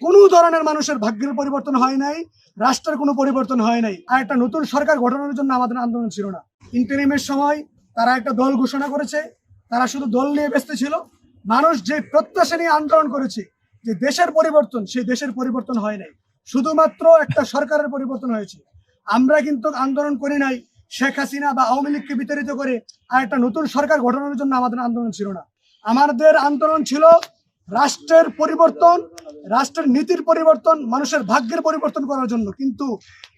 কোনো ধরনের মানুষের ভাগ্যের পরিবর্তন হয় নাই, রাষ্ট্রের কোনো পরিবর্তন হয় নাই। আর একটা নতুন সরকার গঠনের জন্য আমাদের আন্দোলন ছিল না। ইন্টারিমের সময় তারা একটা দল ঘোষণা করেছে, তারা শুধু দল নিয়ে ব্যস্ত ছিল। মানুষ যে প্রত্যাশা নিয়ে আন্দোলন করেছে যে দেশের পরিবর্তন, সেই দেশের পরিবর্তন হয় নাই, শুধুমাত্র একটা সরকারের পরিবর্তন হয়েছে। আমরা কিন্তু আন্দোলন করি নাই শেখ হাসিনা বা আওয়ামী লীগকে বিতাড়িত করে আর একটা নতুন সরকার গঠনের জন্য আমাদের আন্দোলন ছিল না। আমাদের আন্দোলন ছিল রাষ্ট্রের পরিবর্তন, রাষ্ট্রের নীতির পরিবর্তন, মানুষের ভাগ্যের পরিবর্তন করার জন্য। কিন্তু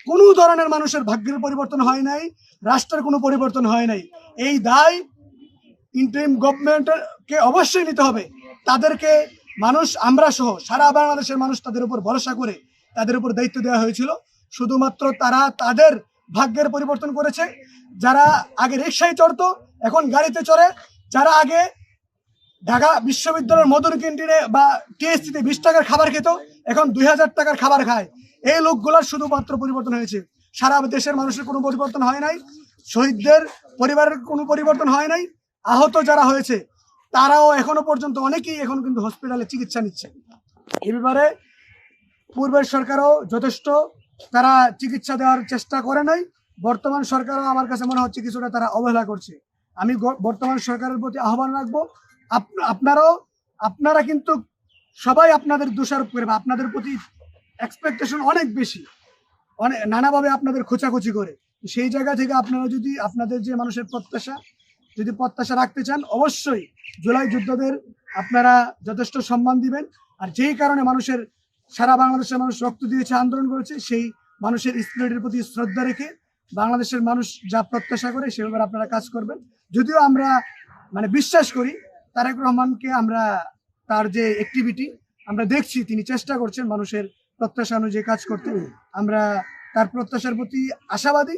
কোনো ধরনের মানুষের ভাগ্যের পরিবর্তন হয় নাই, রাষ্ট্রের কোনো পরিবর্তন হয় নাই। এই দায় ইন্টারিম গভর্নমেন্টকে অবশ্যই নিতে হবে। তাদেরকে মানুষ, আমরা সহ সারা বাংলাদেশের মানুষ তাদের উপর ভরসা করে তাদের উপর দায়িত্ব দেওয়া হয়েছিল। শুধুমাত্র তারা তাদের ভাগ্যের পরিবর্তন করেছে। যারা আগে রিক্সায় চড়তো এখন গাড়িতে চড়ে, যারা আগে ঢাকা বিশ্ববিদ্যালয়ের মধুর ক্যান্টিনে বা টিএসসিতে 20 টাকার খাবার খেত এখন 2000 টাকার খাবার খায়, এই লোকগুলার শুধুমাত্র পরিবর্তন হয়েছে। সারা দেশের মানুষের কোনো পরিবর্তন হয় নাই, শহীদদের পরিবারের কোনো পরিবর্তন হয় নাই। আহত যারা হয়েছে তারাও এখনো পর্যন্ত অনেকেই এখন কিন্তু হসপিটালে চিকিৎসা নিচ্ছে। এ ব্যাপারে পূর্বের সরকারও যথেষ্ট তারা চিকিৎসা দেওয়ার চেষ্টা করে নাই, বর্তমান সরকারও আমার কাছে মনে হচ্ছে কিছুটা তারা অবহেলা করছে। আমি বর্তমান সরকারের প্রতি আহ্বান রাখবো, আপনারা কিন্তু সবাই আপনাদের দোষারোপ করে, আপনাদের প্রতি এক্সপেকটেশন অনেক বেশি, অনেক নানাভাবে আপনাদের খোঁচাখুচি করে। সেই জায়গা থেকে আপনারা যদি আপনাদের যে মানুষের প্রত্যাশা রাখতে চান, অবশ্যই জুলাই যোদ্ধাদের আপনারা যথেষ্ট সম্মান দিবেন। আর যেই কারণে মানুষের, সারা বাংলাদেশের মানুষ রক্ত দিয়েছে, আন্দোলন করেছে, সেই মানুষের স্পিরিটের প্রতি শ্রদ্ধা রেখে বাংলাদেশের মানুষ যা প্রত্যাশা করে সেভাবে আপনারা কাজ করবেন। যদিও আমরা বিশ্বাস করি তারেক রহমানকে, আমরা তার যে অ্যাক্টিভিটি আমরা দেখছি, তিনি চেষ্টা করছেন মানুষের প্রত্যাশা অনুযায়ী কাজ করতে। আমরা তার প্রত্যাশার প্রতি আশাবাদী।